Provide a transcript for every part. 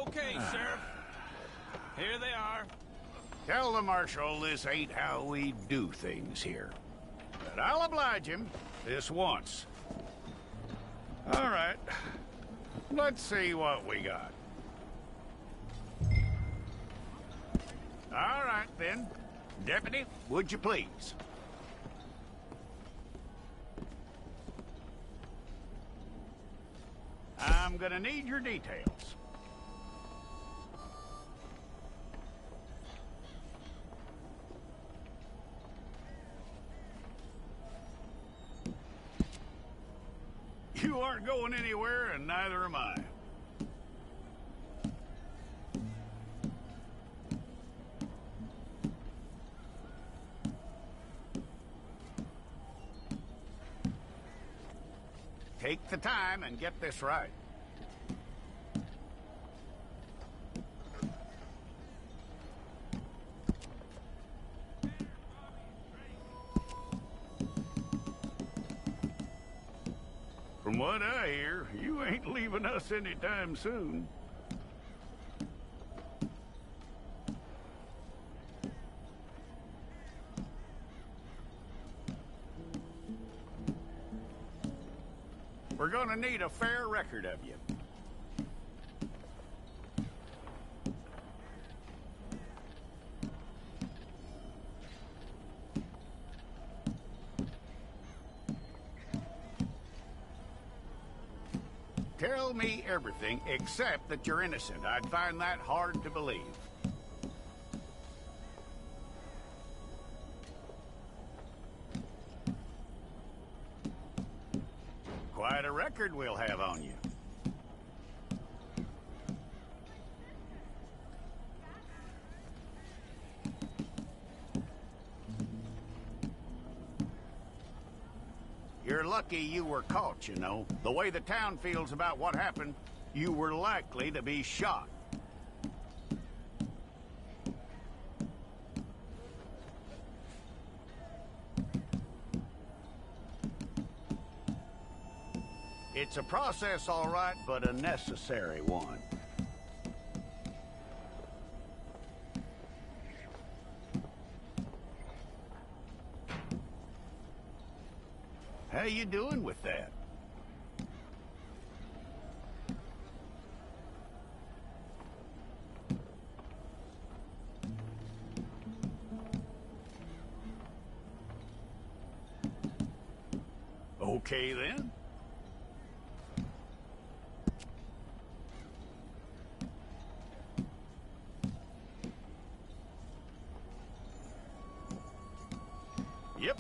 Okay, Sheriff. Here they are. Tell the Marshal this ain't how we do things here. But I'll oblige him this once. All right. Let's see what we got. All right, then. Deputy, would you please? I'm gonna need your details. You aren't going anywhere, and neither am I. Take the time and get this right. From what I hear, you ain't leaving us anytime soon. We're gonna need a fair record of you. Tell me everything except that you're innocent. I'd find that hard to believe. Quite a record we'll have on you. You're lucky you were caught, you know. The way the town feels about what happened, you were likely to be shot. It's a process, all right, but a necessary one. How you doing with that? Okay, then. Yep.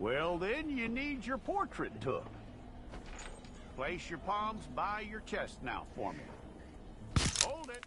Well, then you need your portrait took. Place your palms by your chest now for me. Hold it.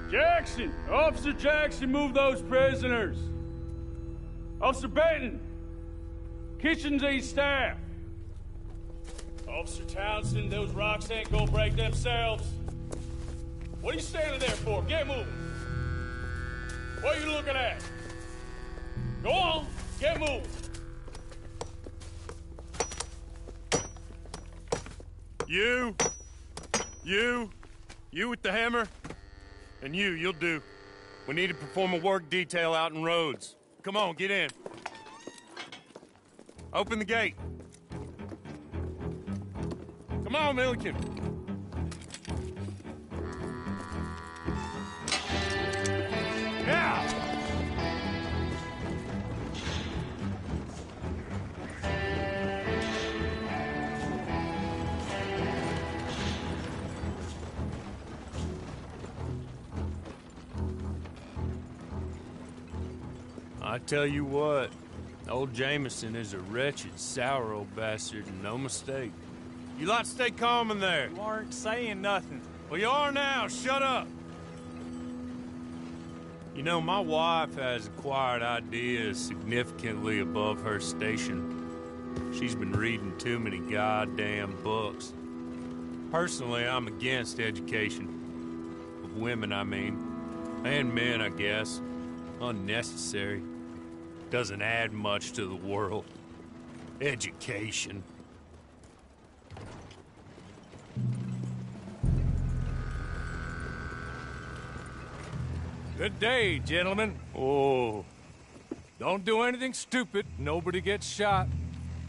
Jackson! Officer Jackson, move those prisoners! Officer Benton! Kitchens ain't staff! Officer Townsend, those rocks ain't gonna break themselves. What are you standing there for? Get moving! What are you looking at? Go on, get moving! You with the hammer? And you'll do. We need to perform a work detail out in Rhodes. Come on, get in. Open the gate. Come on, Milliken. Now! I tell you what, old Jameson is a wretched, sour old bastard, and no mistake. You lot stay calm in there. You aren't saying nothing. Well, you are now. Shut up. You know, my wife has acquired ideas significantly above her station. She's been reading too many goddamn books. Personally, I'm against education. Of women, I mean. And men, I guess. Unnecessary. Doesn't add much to the world. Education. Good day, gentlemen. Oh. Don't do anything stupid. Nobody gets shot.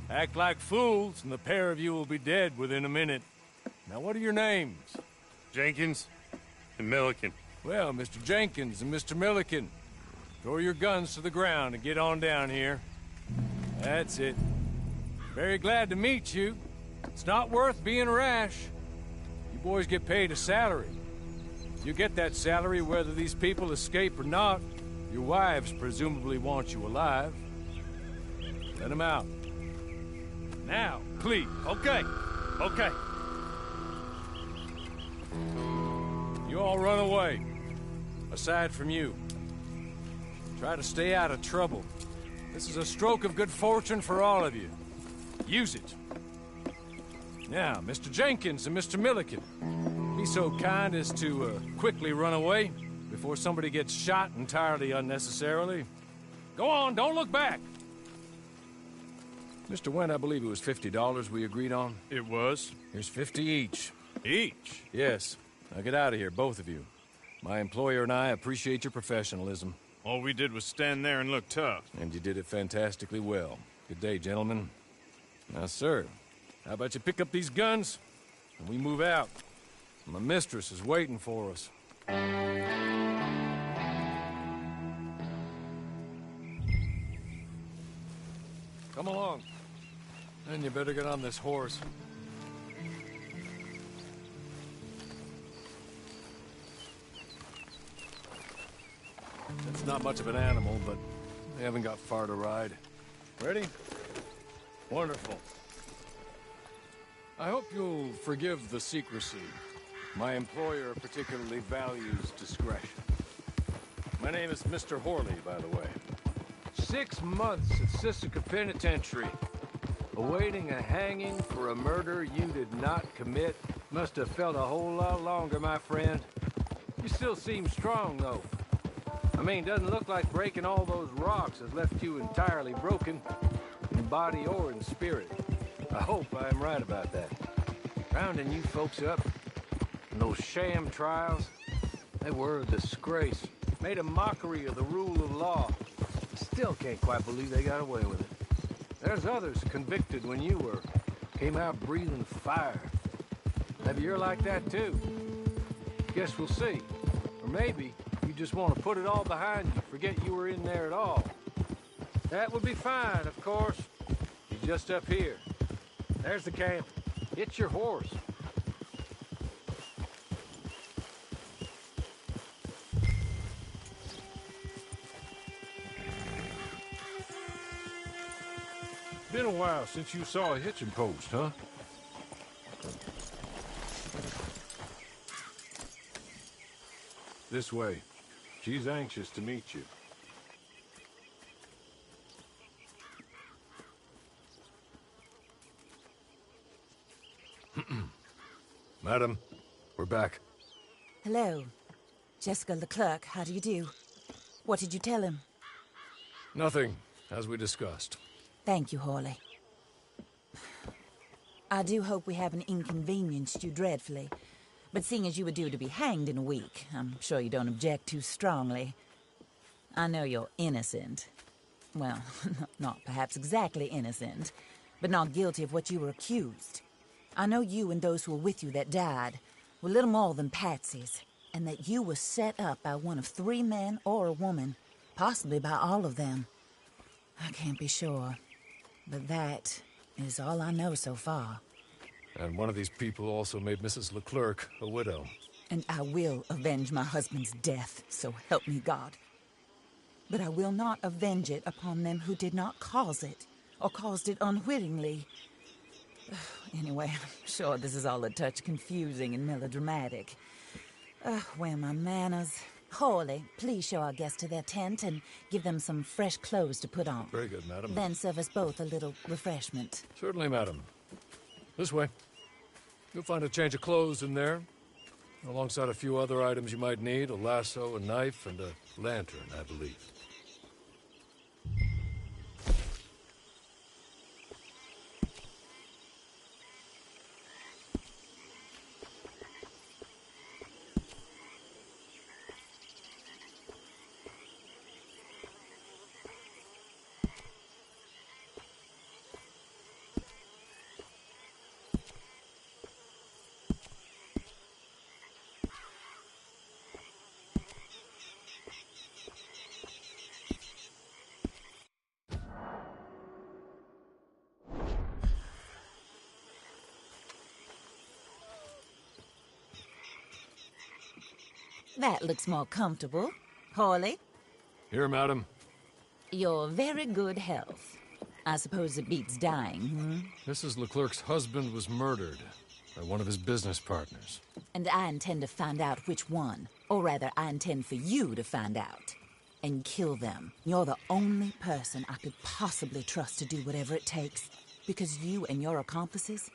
Act like fools, and the pair of you will be dead within a minute. Now, what are your names? Jenkins and Milliken. Well, Mr. Jenkins and Mr. Milliken, throw your guns to the ground and get on down here. That's it. Very glad to meet you. It's not worth being rash. You boys get paid a salary. You get that salary whether these people escape or not. Your wives presumably want you alive. Let them out. Now, please. Okay. You all run away. Aside from you. Try to stay out of trouble. This is a stroke of good fortune for all of you. Use it. Now, Mr. Jenkins and Mr. Milliken, be so kind as to quickly run away before somebody gets shot entirely unnecessarily. Go on, don't look back. Mr. Went, I believe it was $50 we agreed on. It was. Here's 50 each. Each? Yes. Now get out of here, both of you. My employer and I appreciate your professionalism. All we did was stand there and look tough. And you did it fantastically well. Good day, gentlemen. Now, sir, how about you pick up these guns, and we move out? My mistress is waiting for us. Come along. Then you better get on this horse. It's not much of an animal, but they haven't got far to ride. Ready? Wonderful. I hope you'll forgive the secrecy. My employer particularly values discretion. My name is Mr. Horley, by the way. 6 months at Sisika Penitentiary, awaiting a hanging for a murder you did not commit. Must have felt a whole lot longer, my friend. You still seem strong, though. I mean, doesn't look like breaking all those rocks has left you entirely broken, in body or in spirit. I hope I am right about that. Rounding you folks up, and those sham trials, they were a disgrace. Made a mockery of the rule of law. Still can't quite believe they got away with it. There's others convicted when you were. Came out breathing fire. Maybe you're like that too. Guess we'll see. Or maybe you just want to put it all behind you, forget you were in there at all. That would be fine, of course. You're just up here. There's the camp. It's your horse. Been a while since you saw a hitching post, huh? This way. She's anxious to meet you. Madam, we're back. Hello. Jessica Leclerc, how do you do? What did you tell him? Nothing, as we discussed. Thank you, Hawley. I do hope we haven't inconvenienced you dreadfully. But seeing as you were due to be hanged in a week, I'm sure you don't object too strongly. I know you're innocent. Well, not perhaps exactly innocent, but not guilty of what you were accused. I know you and those who were with you that died were little more than patsies, and that you were set up by one of 3 men or a woman, possibly by all of them. I can't be sure. But that is all I know so far. And one of these people also made Mrs. Leclerc a widow. And I will avenge my husband's death, so help me God. But I will not avenge it upon them who did not cause it, or caused it unwittingly. Anyway, I'm sure this is all a touch confusing and melodramatic. Where are my manners? Hawley, please show our guests to their tent and give them some fresh clothes to put on. Very good, madam. Then serve us both a little refreshment. Certainly, madam. This way. You'll find a change of clothes in there, alongside a few other items you might need, a lasso, a knife, and a lantern, I believe. That looks more comfortable. Hawley, Here, madam. your very good health. I suppose it beats dying, Mrs. Leclerc's husband was murdered by one of his business partners. And I intend to find out which one. Or rather, I intend for you to find out. And kill them. You're the only person I could possibly trust to do whatever it takes. Because you and your accomplices,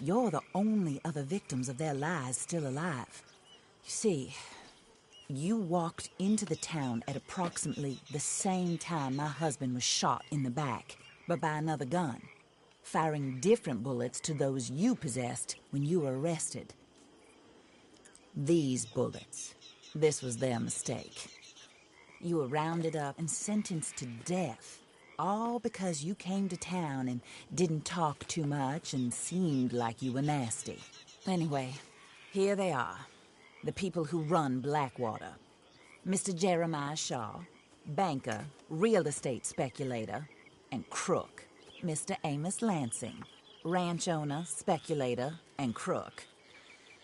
you're the only other victims of their lies still alive. You see, you walked into the town at approximately the same time my husband was shot in the back, but by another gun, firing different bullets to those you possessed when you were arrested. These bullets, this was their mistake. You were rounded up and sentenced to death, all because you came to town and didn't talk too much and seemed like you were nasty. Anyway, here they are. The people who run Blackwater. Mr. Jeremiah Shaw, banker, real estate speculator, and crook. Mr. Amos Lansing, ranch owner, speculator, and crook.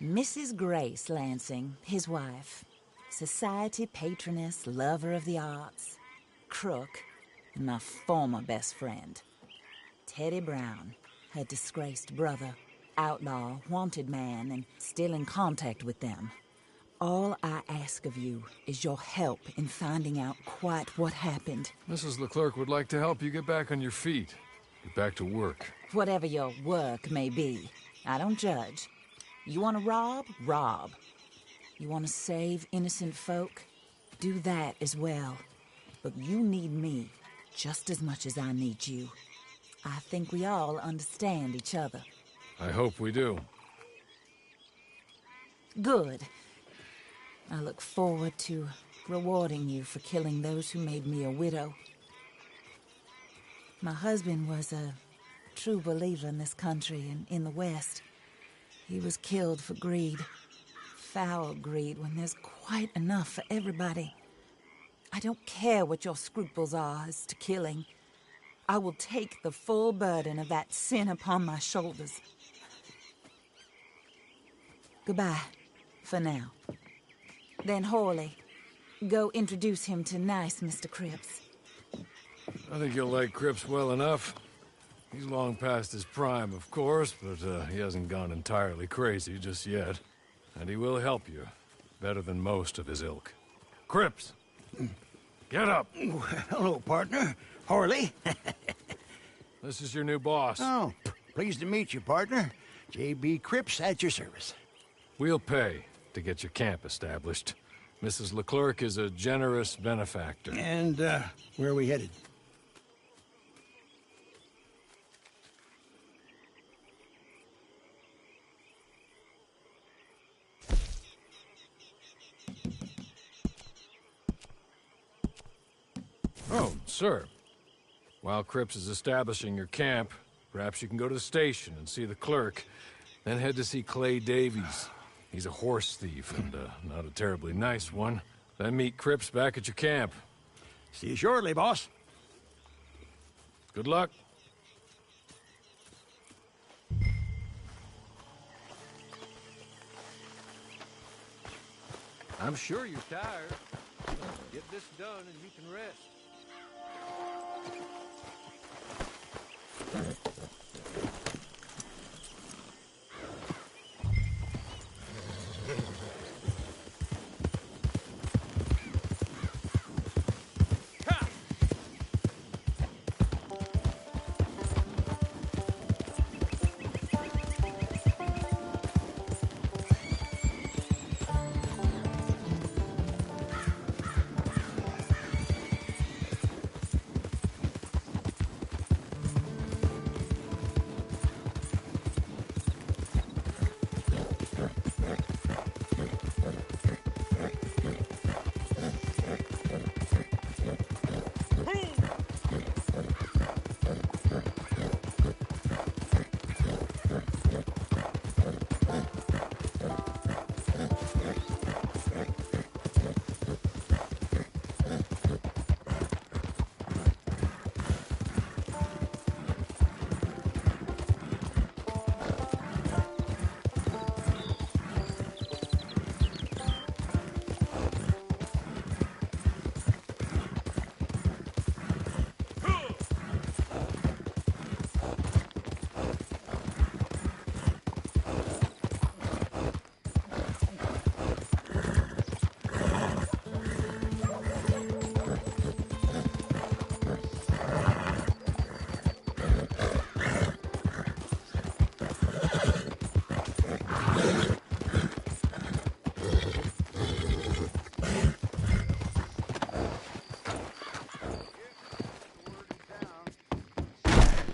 Mrs. Grace Lansing, his wife, society patroness, lover of the arts, crook, and my former best friend. Teddy Brown, her disgraced brother, outlaw, wanted man, and still in contact with them. All I ask of you is your help in finding out quite what happened. Mrs. Leclerc would like to help you get back on your feet. Get back to work. Whatever your work may be, I don't judge. You want to rob? Rob. You want to save innocent folk? Do that as well. But you need me just as much as I need you. I think we all understand each other. I hope we do. Good. I look forward to rewarding you for killing those who made me a widow. My husband was a true believer in this country and in the West. He was killed for greed. Foul greed when there's quite enough for everybody. I don't care what your scruples are as to killing. I will take the full burden of that sin upon my shoulders. Goodbye, for now. Then Horley, go introduce him to nice Mr. Cripps. I think you'll like Cripps well enough. He's long past his prime, of course, but he hasn't gone entirely crazy just yet. And he will help you, better than most of his ilk. Cripps! Get up! Hello, partner. Horley. This is your new boss. Oh, pleased to meet you, partner. J.B. Cripps at your service. We'll pay to get your camp established. Mrs. Leclerc is a generous benefactor. And, where are we headed? Oh, sir. While Cripps is establishing your camp, perhaps you can go to the station and see the clerk, then head to see Clay Davies. He's a horse thief, and not a terribly nice one. Then meet Cripps back at your camp. See you shortly, boss. Good luck. I'm sure you're tired. Get this done and you can rest.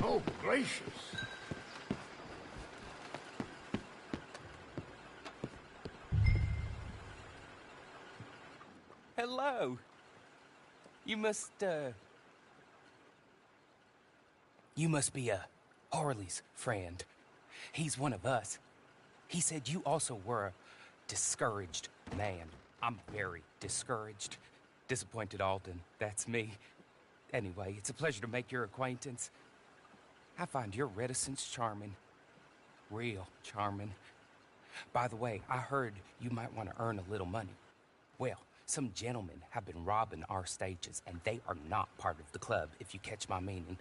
Oh, gracious. Hello. You must be Harley's friend. He's one of us. He said you also were a discouraged man. I'm very discouraged. Disappointed Alden, that's me. Anyway, it's a pleasure to make your acquaintance. I find your reticence charming. Real charming. By the way, I heard you might want to earn a little money. Well, some gentlemen have been robbing our stages, and they are not part of the club, if you catch my meaning.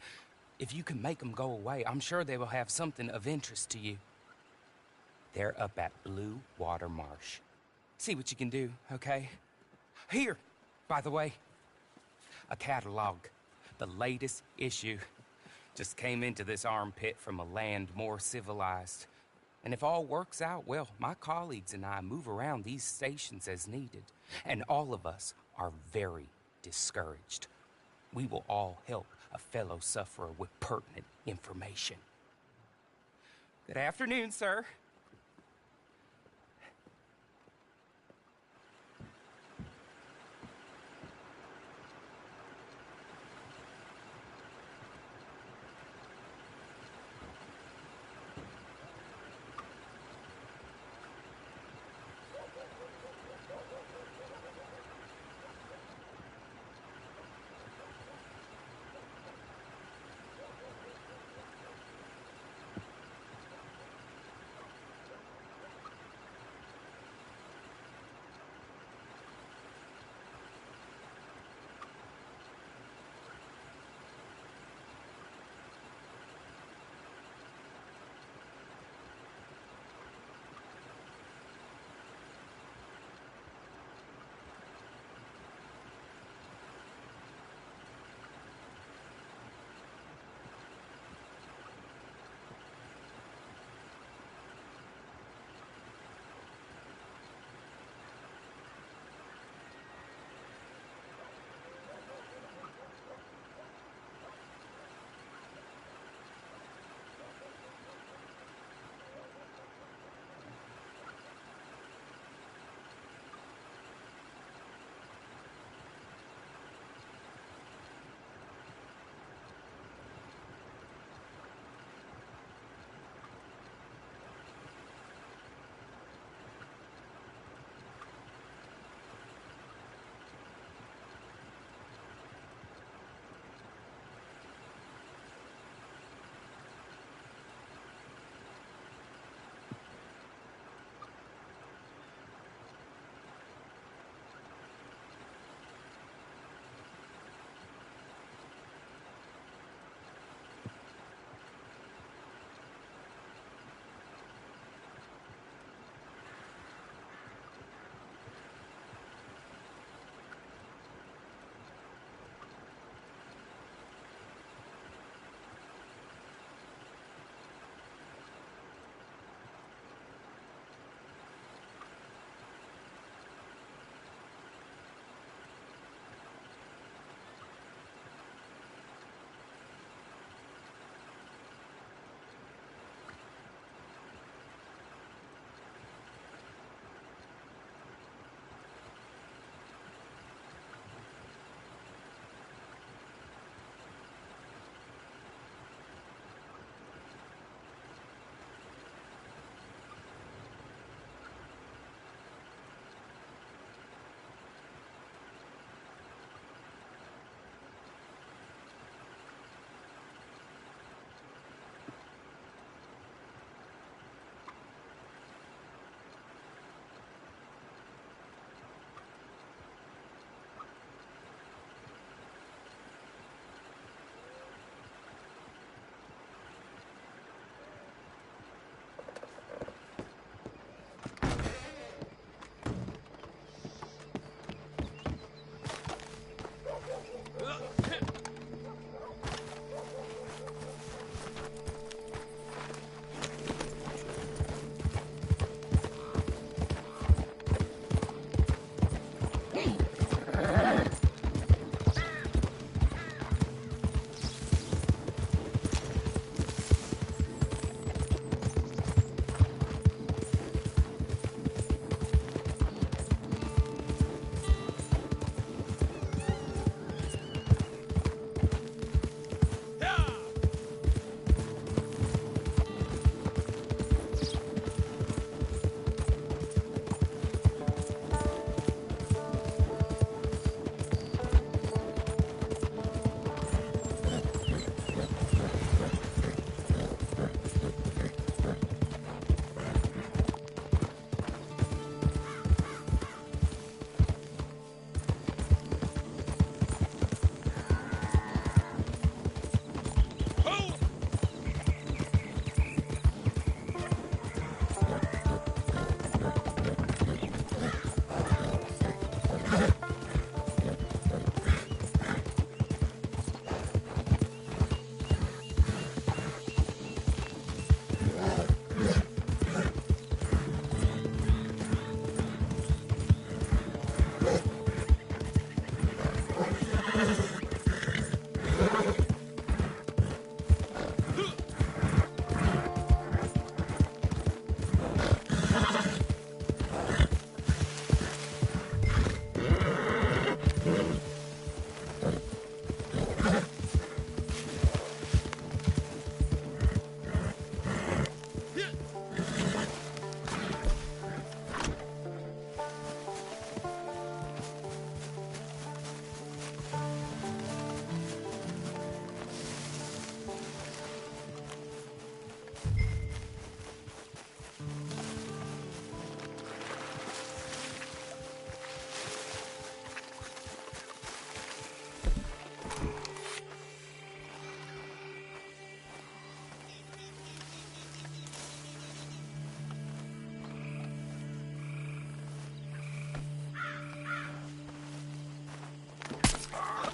If you can make them go away, I'm sure they will have something of interest to you. They're up at Blue Water Marsh. See what you can do, okay? Here, by the way, a catalog. The latest issue. Just came into this armpit from a land more civilized. And if all works out, well, my colleagues and I move around these stations as needed. And all of us are very discouraged. We will all help a fellow sufferer with pertinent information. Good afternoon, sir.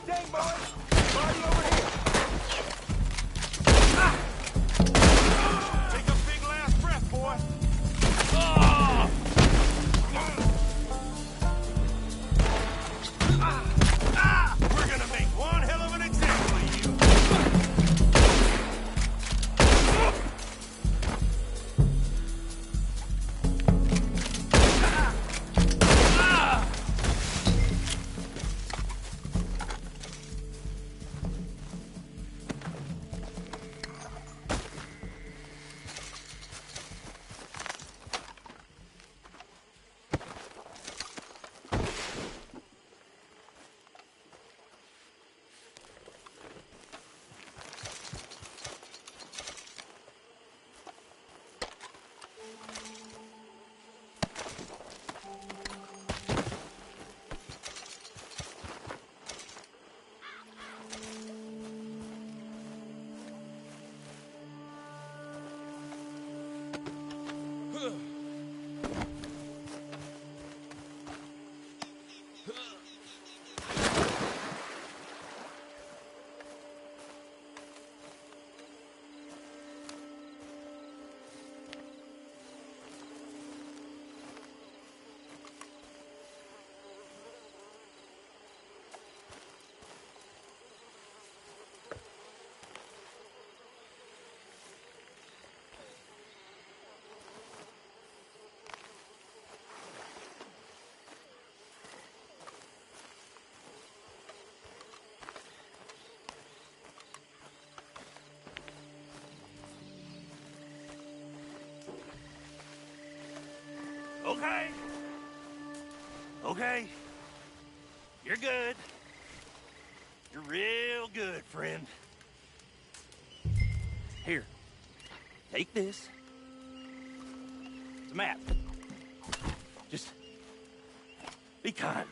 Dang, boys! Body over here! Take a big last breath, boy! We're gonna make one hell of an example of you! Okay. Okay. You're good. You're real good, friend. Here. Take this. It's a map. Just be kind.